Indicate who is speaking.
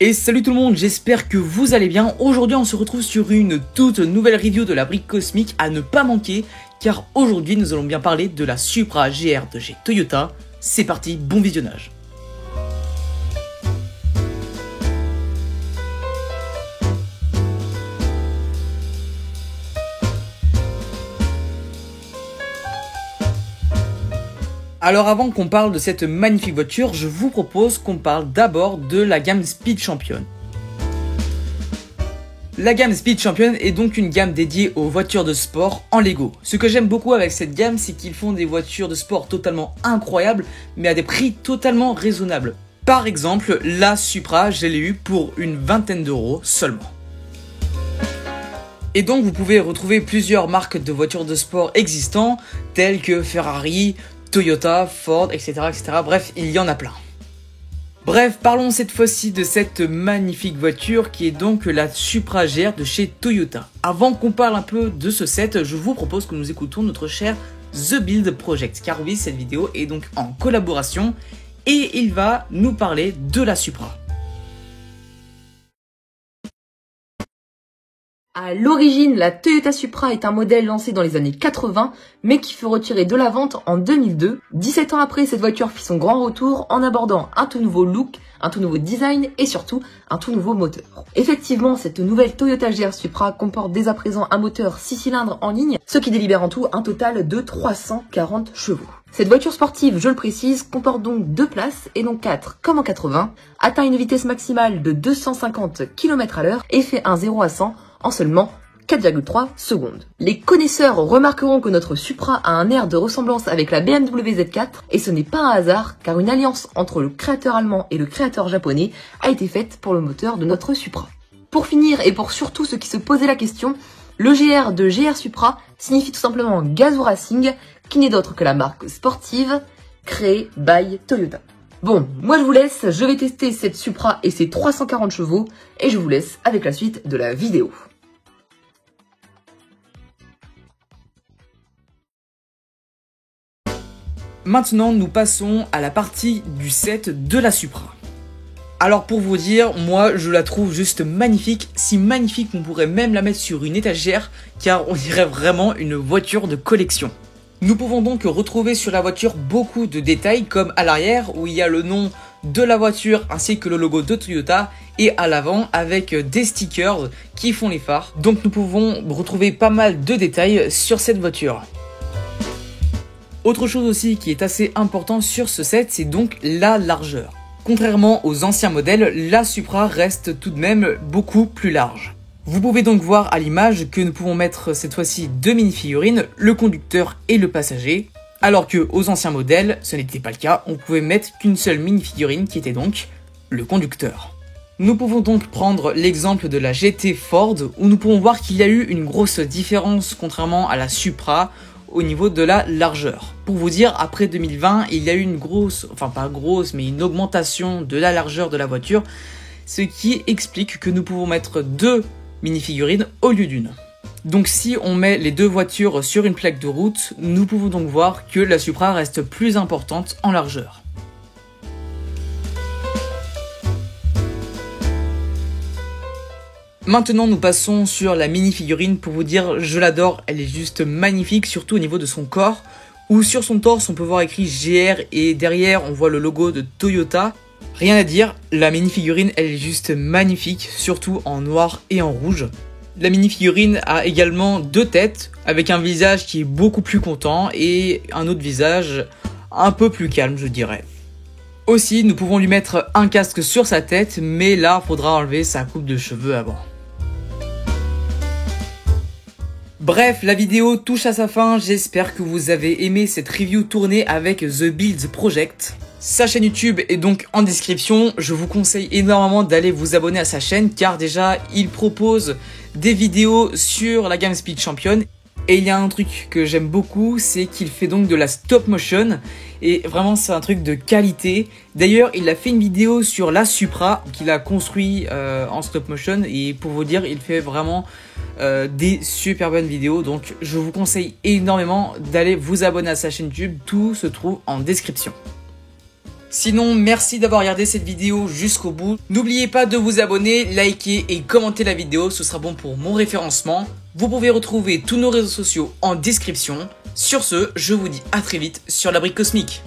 Speaker 1: Et salut tout le monde, j'espère que vous allez bien. Aujourd'hui on se retrouve sur une toute nouvelle review de la brique cosmique à ne pas manquer, car aujourd'hui nous allons bien parler de la Supra GR de chez Toyota. C'est parti, bon visionnage. Alors avant qu'on parle de cette magnifique voiture, je vous propose qu'on parle d'abord de la gamme Speed Champion. La gamme Speed Champion est donc une gamme dédiée aux voitures de sport en Lego. Ce que j'aime beaucoup avec cette gamme, c'est qu'ils font des voitures de sport totalement incroyables, mais à des prix totalement raisonnables. Par exemple, la Supra, je l'ai eu pour une vingtaine d'euros seulement. Et donc vous pouvez retrouver plusieurs marques de voitures de sport existants, telles que Ferrari, Toyota, Ford, etc., etc. Bref, il y en a plein. Bref, parlons cette fois-ci de cette magnifique voiture qui est donc la Supra GR de chez Toyota. Avant qu'on parle un peu de ce set, je vous propose que nous écoutons notre cher The Build Project. Car oui, cette vidéo est donc en collaboration et il va nous parler de la Supra.
Speaker 2: À l'origine, la Toyota Supra est un modèle lancé dans les années 80, mais qui fut retiré de la vente en 2002. 17 ans après, cette voiture fit son grand retour en abordant un tout nouveau look, un tout nouveau design et surtout un tout nouveau moteur. Effectivement, cette nouvelle Toyota GR Supra comporte dès à présent un moteur 6 cylindres en ligne, ce qui délibère en tout un total de 340 chevaux. Cette voiture sportive, je le précise, comporte donc 2 places et non 4 comme en 80, atteint une vitesse maximale de 250 km/h et fait un 0 à 100 en seulement 4,3 secondes. Les connaisseurs remarqueront que notre Supra a un air de ressemblance avec la BMW Z4 et ce n'est pas un hasard car une alliance entre le créateur allemand et le créateur japonais a été faite pour le moteur de notre Supra. Pour finir et pour surtout ceux qui se posaient la question, le GR de GR Supra signifie tout simplement Gazoo Racing qui n'est d'autre que la marque sportive créée by Toyota. Bon, moi je vous laisse, je vais tester cette Supra et ses 340 chevaux et je vous laisse avec la suite de la vidéo.
Speaker 1: Maintenant, nous passons à la partie du set de la Supra. Alors pour vous dire, moi je la trouve juste magnifique, si magnifique qu'on pourrait même la mettre sur une étagère, car on dirait vraiment une voiture de collection. Nous pouvons donc retrouver sur la voiture beaucoup de détails, comme à l'arrière où il y a le nom de la voiture ainsi que le logo de Toyota, et à l'avant avec des stickers qui font les phares. Donc nous pouvons retrouver pas mal de détails sur cette voiture. Autre chose aussi qui est assez important sur ce set, c'est donc la largeur. Contrairement aux anciens modèles, la Supra reste tout de même beaucoup plus large. Vous pouvez donc voir à l'image que nous pouvons mettre cette fois-ci 2 mini-figurines, le conducteur et le passager, alors que aux anciens modèles, ce n'était pas le cas, on pouvait mettre qu'une seule mini-figurine qui était donc le conducteur. Nous pouvons donc prendre l'exemple de la GT Ford, où nous pouvons voir qu'il y a eu une grosse différence contrairement à la Supra, au niveau de la largeur. Pour vous dire, après 2020, il y a eu une grosse, enfin pas grosse, mais une augmentation de la largeur de la voiture, ce qui explique que nous pouvons mettre 2 mini-figurines au lieu d'une. Donc si on met les 2 voitures sur une plaque de route, nous pouvons donc voir que la Supra reste plus importante en largeur. Maintenant, nous passons sur la mini-figurine. Pour vous dire, je l'adore, elle est juste magnifique, surtout au niveau de son corps, où sur son torse, on peut voir écrit GR et derrière, on voit le logo de Toyota. Rien à dire, la mini-figurine, elle est juste magnifique, surtout en noir et en rouge. La mini-figurine a également 2 têtes, avec un visage qui est beaucoup plus content et un autre visage un peu plus calme, je dirais. Aussi, nous pouvons lui mettre un casque sur sa tête, mais là, il faudra enlever sa coupe de cheveux avant. Bref, la vidéo touche à sa fin, j'espère que vous avez aimé cette review tournée avec The Build Project. Sa chaîne YouTube est donc en description, je vous conseille énormément d'aller vous abonner à sa chaîne car déjà il propose des vidéos sur la gamme Speed Champion. Et il y a un truc que j'aime beaucoup, c'est qu'il fait donc de la stop motion et vraiment c'est un truc de qualité. D'ailleurs il a fait une vidéo sur la Supra qu'il a construit en stop motion et pour vous dire il fait vraiment des super bonnes vidéos. Donc je vous conseille énormément d'aller vous abonner à sa chaîne YouTube, tout se trouve en description. Sinon, merci d'avoir regardé cette vidéo jusqu'au bout. N'oubliez pas de vous abonner, liker et commenter la vidéo, ce sera bon pour mon référencement. Vous pouvez retrouver tous nos réseaux sociaux en description. Sur ce, je vous dis à très vite sur la brique cosmique.